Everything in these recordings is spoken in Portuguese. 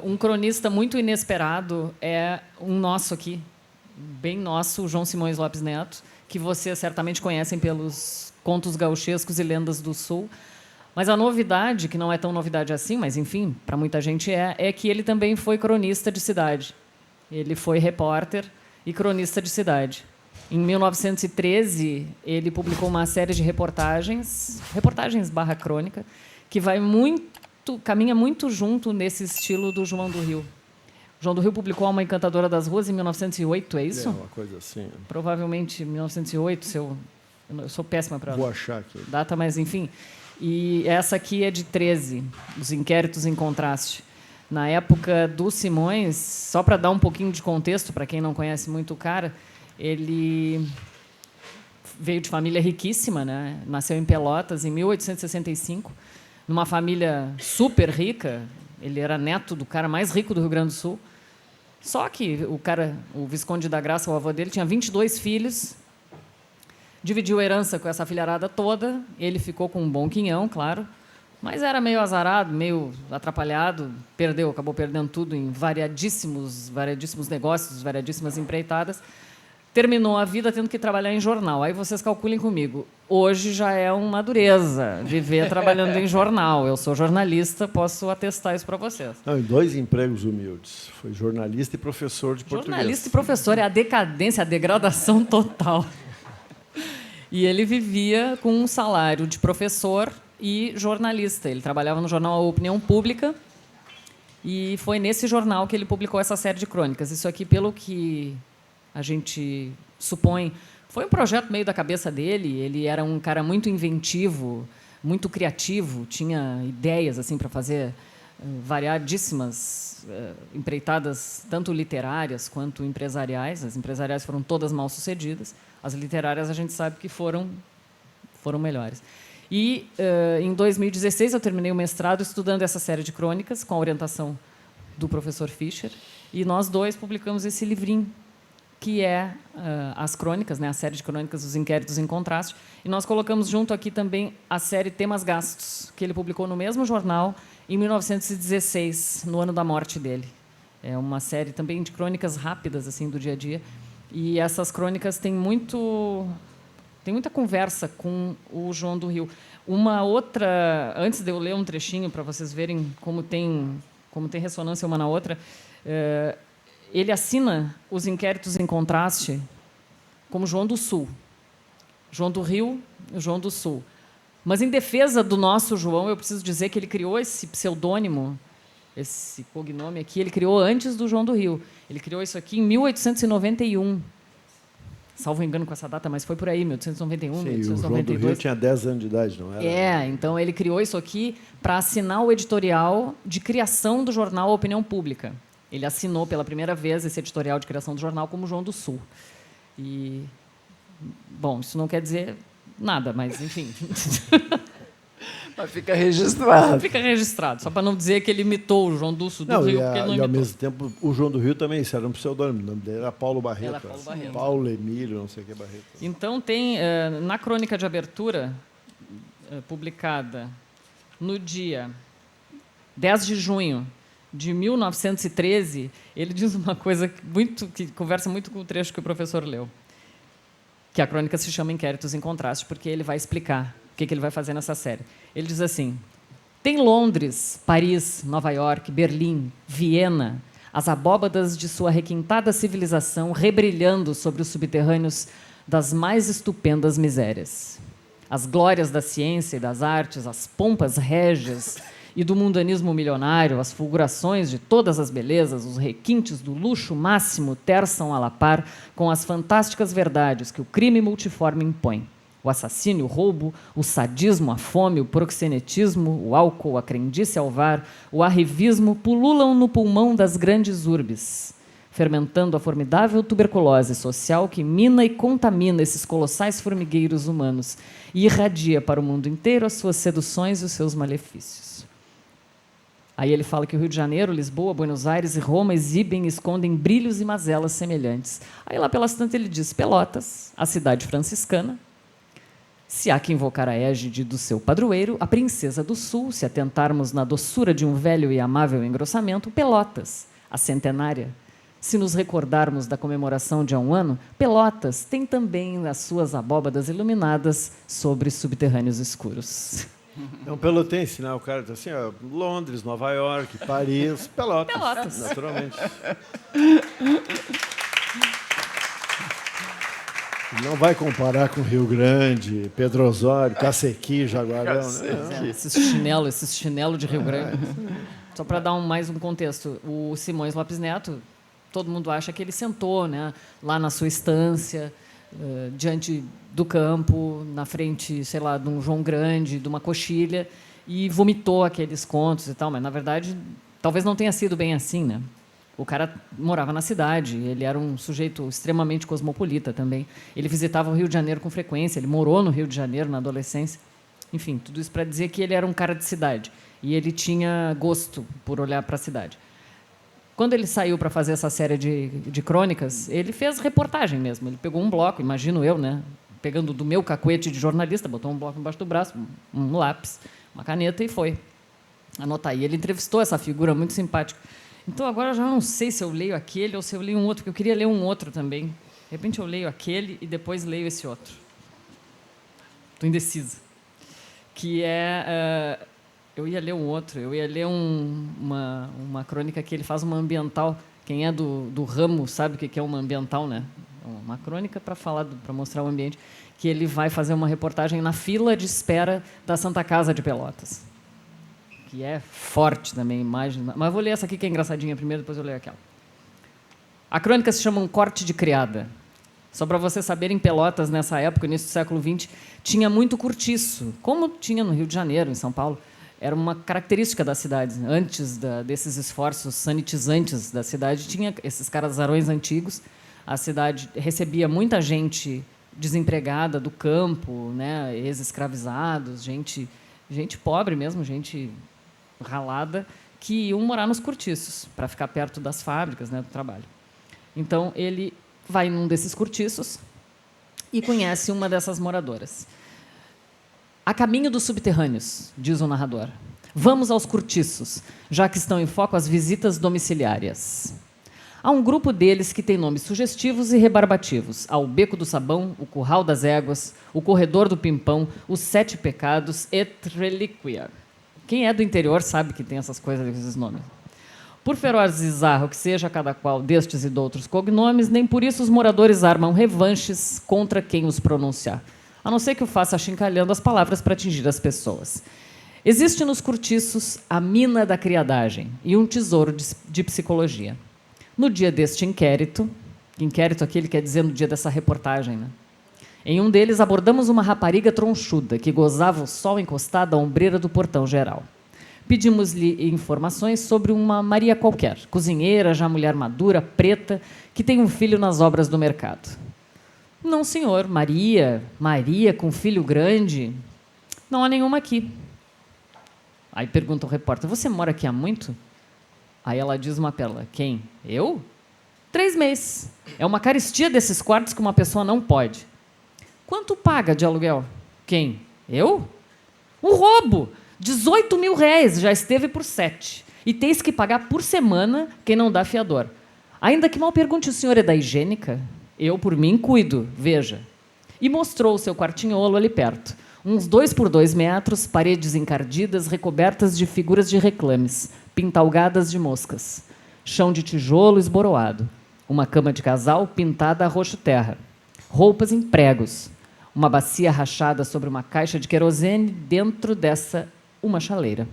Um cronista muito inesperado é um nosso aqui, bem nosso, o João Simões Lopes Neto, que vocês certamente conhecem pelos contos gauchescos e lendas do Sul. Mas a novidade, que não é tão novidade assim, mas, enfim, para muita gente é que ele também foi cronista de cidade. Ele foi repórter e cronista de cidade. Em 1913, ele publicou uma série de reportagens barra crônica, que caminha muito junto nesse estilo do João do Rio. João do Rio publicou Alma Encantadora das Ruas em 1908, é isso? É, uma coisa assim. Provavelmente 1908, eu sou péssima para Vou achar aqui. data, mas enfim. E essa aqui é de 13, Os Inquéritos em Contraste. Na época do Simões, só para dar um pouquinho de contexto, para quem não conhece muito o cara, ele veio de família riquíssima, né? Nasceu em Pelotas em 1865, numa família super rica. Ele era neto do cara mais rico do Rio Grande do Sul. Só que o Visconde da Graça, o avô dele, tinha 22 filhos, dividiu a herança com essa filharada toda. Ele ficou com um bom quinhão, claro, mas era meio azarado, meio atrapalhado, acabou perdendo tudo em variadíssimos negócios, variadíssimas empreitadas. Terminou a vida tendo que trabalhar em jornal. Aí vocês calculem comigo. Hoje já é uma dureza viver trabalhando em jornal. Eu sou jornalista, posso atestar isso para vocês. Não, em 2 empregos humildes. Foi jornalista e professor de português. Jornalista e professor, é a decadência, a degradação total. E ele vivia com um salário de professor e jornalista. Ele trabalhava no jornal A Opinião Pública e foi nesse jornal que ele publicou essa série de crônicas. Isso aqui, pelo que a gente supõe, foi um projeto meio da cabeça dele. Ele era um cara muito inventivo, muito criativo, tinha ideias assim para fazer variadíssimas empreitadas, tanto literárias quanto empresariais. As empresariais foram todas mal sucedidas. As literárias a gente sabe que foram melhores. E em 2016 eu terminei o mestrado estudando essa série de crônicas com a orientação do professor Fischer, e nós dois publicamos esse livrinho que é as crônicas, né, a série de crônicas Os Inquéritos em Contraste, e nós colocamos junto aqui também a série Temas Gastos, que ele publicou no mesmo jornal em 1916, no ano da morte dele. É uma série também de crônicas rápidas assim do dia a dia, e essas crônicas têm muita conversa com o João do Rio. Uma outra, antes de eu ler um trechinho para vocês verem como tem ressonância uma na outra, ele assina Os Inquéritos em Contraste como João do Sul. João do Rio, João do Sul. Mas, em defesa do nosso João, eu preciso dizer que ele criou esse pseudônimo, esse cognome aqui, ele criou antes do João do Rio. Ele criou isso aqui em 1891. Salvo engano com essa data, mas foi por aí, 1891, Sim, 1892. o João do Rio tinha 10 anos de idade, não era? Então ele criou isso aqui para assinar o editorial de criação do jornal Opinião Pública. Ele assinou pela primeira vez esse editorial de criação do jornal como João do Sul. E, bom, isso não quer dizer nada, mas, enfim. Mas fica registrado. Fica registrado, só para não dizer que ele imitou o João do Sul do Não, Rio, porque ele não e imitou. ao mesmo tempo, o João do Rio também, isso era um pseudônimo. O nome dele era Paulo Barreto. Era Paulo Barreto. Paulo Emílio, não sei o que, Barreto. Então, tem, na crônica de abertura, publicada no dia 10 de junho de 1913, ele diz uma coisa que conversa muito com o trecho que o professor leu, que a crônica se chama Inquéritos em Contraste, porque ele vai explicar o que ele vai fazer nessa série. Ele diz assim: tem Londres, Paris, Nova York, Berlim, Viena, as abóbadas de sua requintada civilização rebrilhando sobre os subterrâneos das mais estupendas misérias. As glórias da ciência e das artes, as pompas régias e do mundanismo milionário, as fulgurações de todas as belezas, os requintes do luxo máximo terçam a la par com as fantásticas verdades que o crime multiforme impõe. O assassínio, o roubo, o sadismo, a fome, o proxenetismo, o álcool, a crendice alvar, o arrivismo pululam no pulmão das grandes urbes, fermentando a formidável tuberculose social que mina e contamina esses colossais formigueiros humanos e irradia para o mundo inteiro as suas seduções e os seus malefícios. Aí ele fala que o Rio de Janeiro, Lisboa, Buenos Aires e Roma exibem e escondem brilhos e mazelas semelhantes. Aí lá pelas tantas ele diz Pelotas, a cidade franciscana, Se há que invocar a égide do seu padroeiro, a princesa do sul, se atentarmos na doçura de um velho e amável engrossamento, Pelotas, a centenária. Se nos recordarmos da comemoração de há um ano, Pelotas tem também as suas abóbadas iluminadas sobre subterrâneos escuros. É um pelotense, né? O cara tá assim, ó, Londres, Nova York, Paris, Pelotas. Pelotas. Naturalmente. Não vai comparar com Rio Grande, Pedro Osório, Cacequi, Jaguarão, né? Esses chinelo de Rio Grande. Só para dar mais um contexto, o Simões Lopes Neto, todo mundo acha que ele sentou, né, lá na sua estância, diante do campo, na frente, sei lá, de um João Grande, de uma coxilha, e vomitou aqueles contos e tal, mas, na verdade, talvez não tenha sido bem assim, né? O cara morava na cidade, ele era um sujeito extremamente cosmopolita também. Ele visitava o Rio de Janeiro com frequência, ele morou no Rio de Janeiro na adolescência. Enfim, tudo isso para dizer que ele era um cara de cidade e ele tinha gosto por olhar para a cidade. Quando ele saiu para fazer essa série de crônicas, ele fez reportagem mesmo. Ele pegou um bloco, imagino eu, né, pegando do meu cacuete de jornalista, botou um bloco embaixo do braço, um lápis, uma caneta e foi anotar. E ele entrevistou essa figura muito simpática. Então, agora eu já não sei se eu leio aquele ou se eu leio um outro, porque eu queria ler um outro também. De repente, eu leio aquele e depois leio esse outro. Estou indecisa. Que é... eu ia ler um outro, eu ia ler uma crônica que ele faz uma ambiental. Quem é do ramo sabe o que é uma ambiental, né? Uma crônica para mostrar o ambiente. Que ele vai fazer uma reportagem na fila de espera da Santa Casa de Pelotas. Que é forte também, imagem. Mas eu vou ler essa aqui, que é engraçadinha primeiro, depois eu leio aquela. A crônica se chama Um Corte de Criada. Só para vocês saberem, Pelotas, nessa época, início do século XX, tinha muito cortiço, como tinha no Rio de Janeiro, em São Paulo. Era uma característica da cidade. Antes desses esforços sanitizantes da cidade, tinha esses casarões antigos. A cidade recebia muita gente desempregada do campo, né, ex-escravizados, gente pobre mesmo, gente ralada, que iam morar nos cortiços, para ficar perto das fábricas, né, do trabalho. Então, ele vai num desses cortiços e conhece uma dessas moradoras. A caminho dos subterrâneos, diz o narrador. Vamos aos cortiços, já que estão em foco as visitas domiciliárias. Há um grupo deles que tem nomes sugestivos e rebarbativos. Há o Beco do Sabão, o Curral das Éguas, o Corredor do Pimpão, os Sete Pecados et Reliquia. Quem é do interior sabe que tem essas coisas, esses nomes. Por feroz e bizarro que seja cada qual destes e de outros cognomes, nem por isso os moradores armam revanches contra quem os pronunciar, a não ser que o faça achincalhando as palavras para atingir as pessoas. Existe nos cortiços a mina da criadagem e um tesouro de psicologia. No dia deste inquérito aqui ele quer dizer no dia dessa reportagem, né? Em um deles abordamos uma rapariga tronchuda que gozava o sol encostada à ombreira do portão geral. Pedimos-lhe informações sobre uma Maria qualquer, cozinheira, já mulher madura, preta, que tem um filho nas obras do mercado. Não, senhor, Maria com filho grande, não há nenhuma aqui. Aí pergunta o repórter, você mora aqui há muito? Aí ela diz uma pérola, quem? Eu? 3 meses. É uma carestia desses quartos que uma pessoa não pode. Quanto paga de aluguel? Quem? Eu? Um roubo! 18 mil reais, já esteve por 7. E tens que pagar por semana quem não dá fiador. Ainda que mal pergunte, o senhor é da higiênica? Eu, por mim, cuido, veja. E mostrou o seu quartinholo ali perto. Uns 2 por 2 metros, paredes encardidas, recobertas de figuras de reclames, pintalgadas de moscas. Chão de tijolo esboroado. Uma cama de casal pintada a roxo terra. Roupas em pregos. Uma bacia rachada sobre uma caixa de querosene, dentro dessa uma chaleira.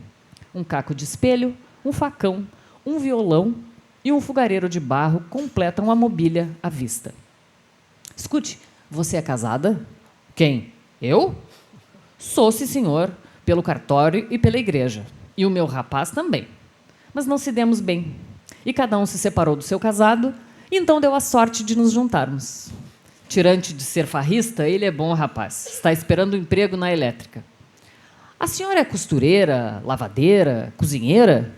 Um caco de espelho, um facão, um violão e um fogareiro de barro completam a mobília à vista. Escute, você é casada? Quem? Eu? Sou, sim, senhor, pelo cartório e pela igreja. E o meu rapaz também. Mas não se demos bem. E cada um se separou do seu casado, e então deu a sorte de nos juntarmos. Tirante de ser farrista, ele é bom rapaz. Está esperando um emprego na elétrica. A senhora é costureira, lavadeira, cozinheira?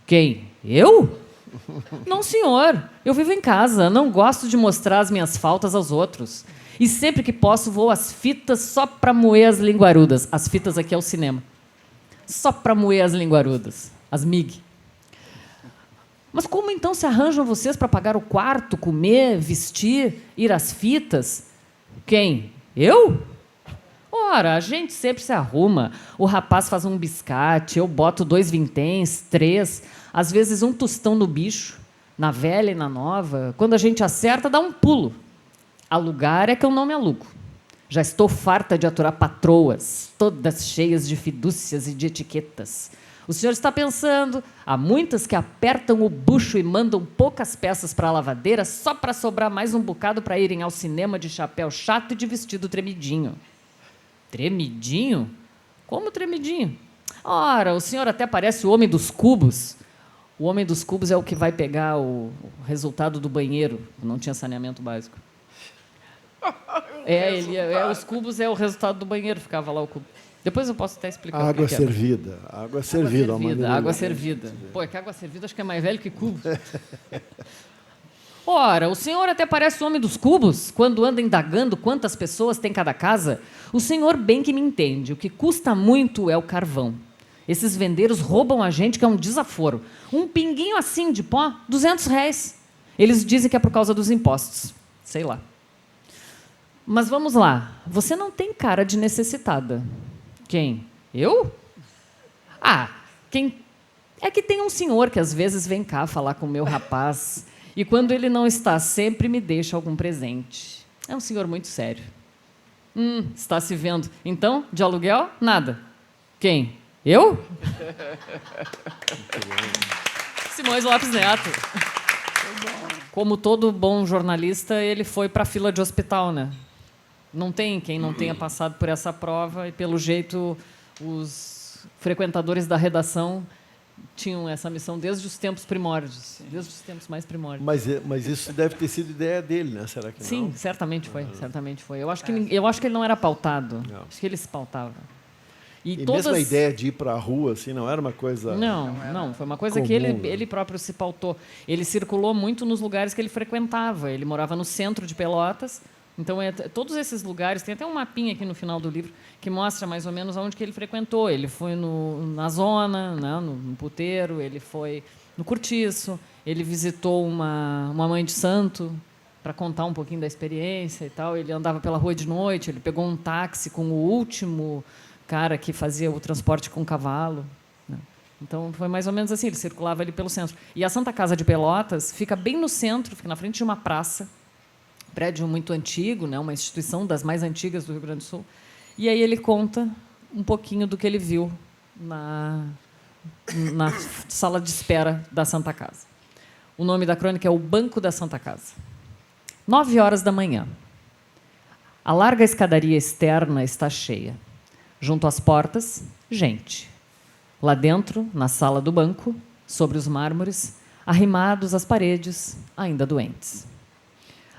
Quem? Eu? Não, senhor. Eu vivo em casa. Não gosto de mostrar as minhas faltas aos outros. E sempre que posso, vou às fitas só para moer as linguarudas. As fitas aqui é o cinema. Só para moer as linguarudas. As MIG. Mas como então se arranjam vocês para pagar o quarto, comer, vestir, ir às fitas? Quem? Eu? Ora, a gente sempre se arruma. O rapaz faz um biscate, eu boto 2 vinténs, 3, às vezes um tostão no bicho, na velha e na nova. Quando a gente acerta, dá um pulo. Alugar é que eu não me alugo. Já estou farta de aturar patroas, todas cheias de fidúcias e de etiquetas. O senhor está pensando, há muitas que apertam o bucho e mandam poucas peças para a lavadeira só para sobrar mais um bocado para irem ao cinema de chapéu chato e de vestido tremidinho. Tremidinho? Como tremidinho? Ora, o senhor até parece o homem dos cubos. O homem dos cubos é o que vai pegar o resultado do banheiro. Não tinha saneamento básico. Os cubos é o resultado do banheiro, ficava lá o cubo. Depois eu posso até explicar Água o que servida. Água servida. Água servida. Pô, é que água servida acho que é mais velho que cubo. Ora, o senhor até parece o homem dos cubos, quando anda indagando quantas pessoas tem cada casa. O senhor bem que me entende, o que custa muito é o carvão. Esses vendeiros roubam a gente, que é um desaforo. Um pinguinho assim de pó, R$200. Eles dizem que é por causa dos impostos. Sei lá. Mas vamos lá, você não tem cara de necessitada. Quem? Eu? Ah, quem... É que tem um senhor que às vezes vem cá falar com o meu rapaz e quando ele não está, sempre me deixa algum presente. É um senhor muito sério. Está se vendo. Então, de aluguel, nada. Quem? Eu? Simões Lopes Neto. Como todo bom jornalista, ele foi para a fila de hospital, né? Não tem quem não tenha passado por essa prova e, pelo jeito, os frequentadores da redação tinham essa missão desde os tempos primórdios, desde os tempos mais primórdios. Mas isso deve ter sido ideia dele, né? Será que não? Sim, certamente foi, certamente foi. Eu acho que ele não era pautado. Não. Acho que ele se pautava. E mesmo a ideia de ir para a rua, assim, não era uma coisa... Não, foi uma coisa comum, que né? ele próprio se pautou. Ele circulou muito nos lugares que ele frequentava. Ele morava no centro de Pelotas. Então, todos esses lugares, tem até um mapinha aqui no final do livro que mostra mais ou menos onde que ele frequentou. Ele foi na Zona, né, no Puteiro, ele foi no Cortiço, ele visitou uma mãe de santo para contar um pouquinho da experiência e tal. Ele andava pela rua de noite, ele pegou um táxi com o último cara que fazia o transporte com cavalo, né? Então, foi mais ou menos assim, ele circulava ali pelo centro. E a Santa Casa de Pelotas fica bem no centro, fica na frente de uma praça, prédio muito antigo, né, uma instituição das mais antigas do Rio Grande do Sul. E aí ele conta um pouquinho do que ele viu na sala de espera da Santa Casa. O nome da crônica é O Banco da Santa Casa. 9h da manhã. A larga escadaria externa está cheia. Junto às portas, gente. Lá dentro, na sala do banco, sobre os mármores, arrimados às paredes, ainda doentes.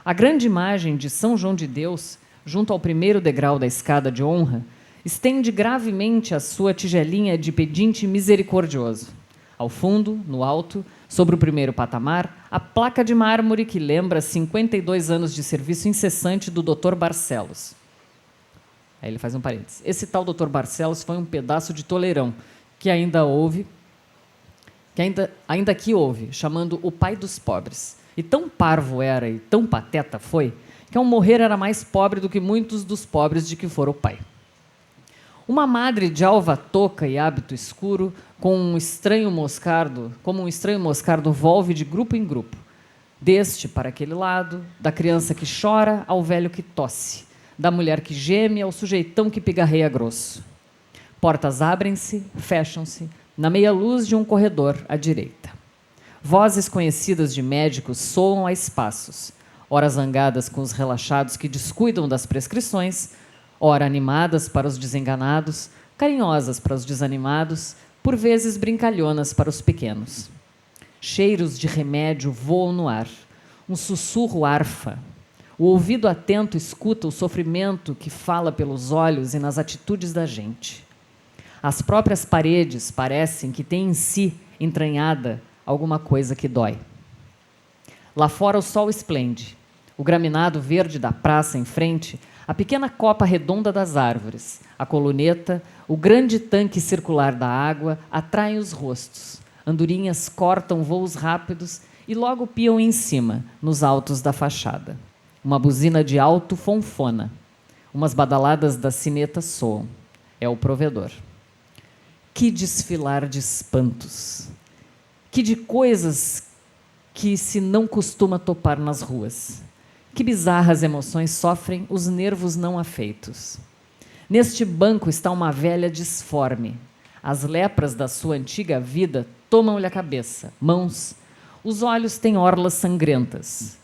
A grande imagem de São João de Deus, junto ao primeiro degrau da escada de honra, estende gravemente a sua tigelinha de pedinte misericordioso. Ao fundo, no alto, sobre o primeiro patamar, a placa de mármore que lembra 52 anos de serviço incessante do Dr. Barcelos. Aí ele faz um parênteses. Esse tal Dr. Barcelos foi um pedaço de toleirão que ainda aqui houve, chamando o pai dos pobres. E tão parvo era e tão pateta foi, que ao morrer era mais pobre do que muitos dos pobres de que fora o pai. Uma madre de alva touca e hábito escuro, como um estranho moscardo, volve de grupo em grupo, deste para aquele lado, da criança que chora ao velho que tosse, da mulher que geme ao sujeitão que pigarreia grosso. Portas abrem-se, fecham-se, na meia-luz de um corredor à direita. Vozes conhecidas de médicos soam a espaços, ora zangadas com os relaxados que descuidam das prescrições, ora animadas para os desenganados, carinhosas para os desanimados, por vezes brincalhonas para os pequenos. Cheiros de remédio voam no ar, um sussurro arfa. O ouvido atento escuta o sofrimento que fala pelos olhos e nas atitudes da gente. As próprias paredes parecem que têm em si, entranhada, alguma coisa que dói. Lá fora o sol esplende. O graminado verde da praça em frente, a pequena copa redonda das árvores, a coluneta, o grande tanque circular da água atraem os rostos. Andorinhas cortam voos rápidos e logo piam em cima, nos altos da fachada. Uma buzina de alto fonfona. Umas badaladas da sineta soam. É o provedor. Que desfilar de espantos! Que de coisas que se não costuma topar nas ruas. Que bizarras emoções sofrem os nervos não afeitos. Neste banco está uma velha disforme. As lepras da sua antiga vida tomam-lhe a cabeça, mãos. Os olhos têm orlas sangrentas.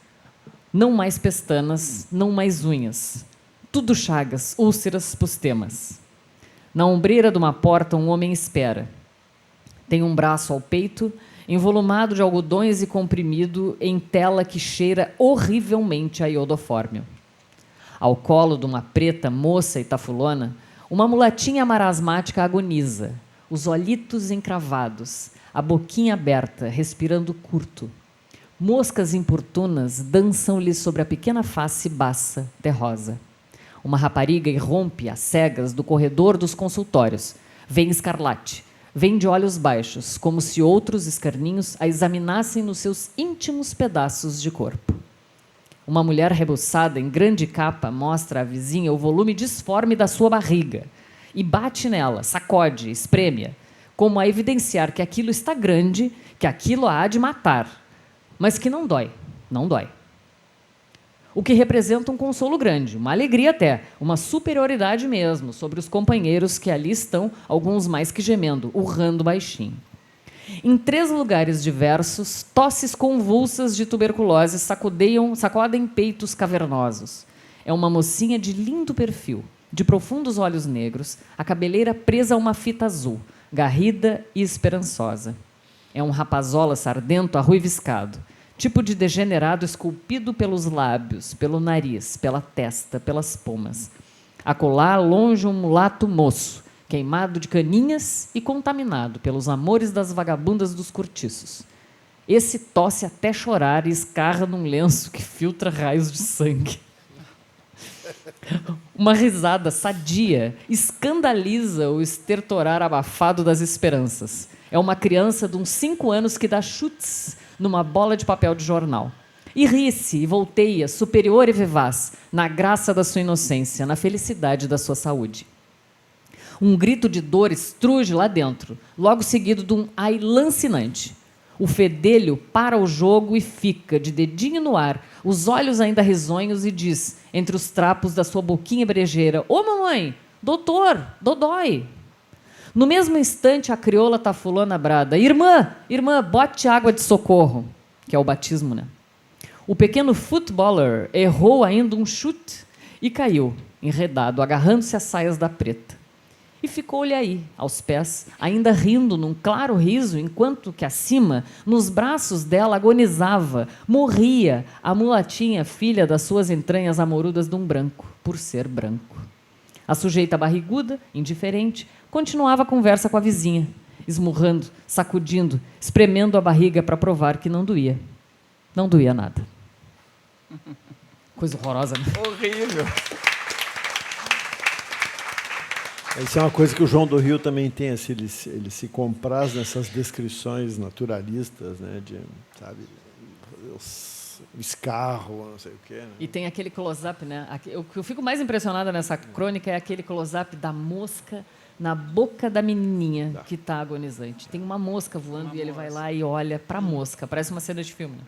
Não mais pestanas, não mais unhas. Tudo chagas, úlceras, pustemas. Na ombreira de uma porta um homem espera. Tem um braço ao peito, envolumado de algodões e comprimido em tela que cheira horrivelmente a iodofórmio. Ao colo de uma preta moça e tafulona, uma mulatinha marasmática agoniza, os olhitos encravados, a boquinha aberta, respirando curto. Moscas importunas dançam-lhe sobre a pequena face baça, terrosa. Uma rapariga irrompe às cegas do corredor dos consultórios. Vem escarlate, vem de olhos baixos, como se outros escarninhos a examinassem nos seus íntimos pedaços de corpo. Uma mulher rebuçada em grande capa mostra à vizinha o volume disforme da sua barriga e bate nela, sacode, espreme-a, como a evidenciar que aquilo está grande, que aquilo a há de matar, mas que não dói, não dói. O que representa um consolo grande, uma alegria até, uma superioridade mesmo sobre os companheiros que ali estão, alguns mais que gemendo, urrando baixinho. Em 3 lugares diversos, tosses convulsas de tuberculose sacodem peitos cavernosos. É uma mocinha de lindo perfil, de profundos olhos negros, a cabeleira presa a uma fita azul, garrida e esperançosa. É um rapazola sardento arruiviscado, tipo de degenerado esculpido pelos lábios, pelo nariz, pela testa, pelas pomas. Acolá, longe, um mulato moço, queimado de caninhas e contaminado pelos amores das vagabundas dos cortiços. Esse tosse até chorar e escarra num lenço que filtra raios de sangue. Uma risada sadia escandaliza o estertorar abafado das esperanças. É uma criança de uns 5 anos que dá chutes numa bola de papel de jornal. E ri-se e volteia, superior e vivaz, na graça da sua inocência, na felicidade da sua saúde. Um grito de dor estruge lá dentro, logo seguido de um ai lancinante. O fedelho para o jogo e fica, de dedinho no ar, os olhos ainda risonhos, e diz, entre os trapos da sua boquinha brejeira: "Ô, mamãe, doutor, dodói." No mesmo instante, a crioula tafulana brada: "Irmã, irmã, bote água de socorro", que é o batismo, né? O pequeno footballer errou ainda um chute e caiu, enredado, agarrando-se às saias da preta. E ficou-lhe aí, aos pés, ainda rindo num claro riso, enquanto que acima, nos braços dela, agonizava, morria a mulatinha, filha das suas entranhas amorudas de um branco, por ser branco. A sujeita barriguda, indiferente, continuava a conversa com a vizinha, esmurrando, sacudindo, espremendo a barriga para provar que não doía. Não doía nada. Coisa horrorosa, né? Horrível. Isso é uma coisa que o João do Rio também tem, assim, ele se compraz nessas descrições naturalistas, né, de, sabe, o escarro, não sei o quê. Né? E tem aquele close-up, né? O que eu fico mais impressionada nessa crônica é aquele close-up da mosca na boca da menininha que está agonizante. Tem uma mosca voando e ele vai lá e olha para a mosca. Parece uma cena de filme, né?